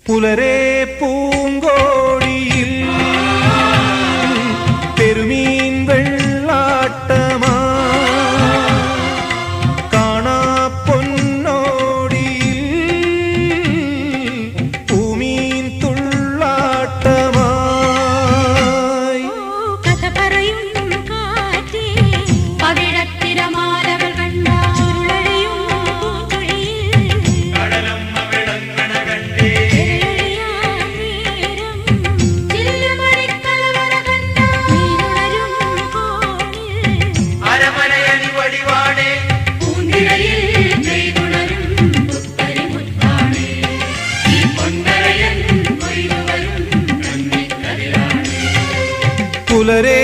പുലരേ പൂങ്കോടിയിൽ പെരുമീൻ വെള്ളാട്ടമാ കാണാ പൊന്നോടിയിൽ പൂമീൻ തുള്ളാട്ടമായി കഥ പറയും കാറ്റേ പവിഴത്തിരമാലകൾ കണ്ട ചുരുളഴിയും പൂങ്കുഴിയിൽ കടലമ്മ വിളങ്ങണ കണ്ടേ പുലരേ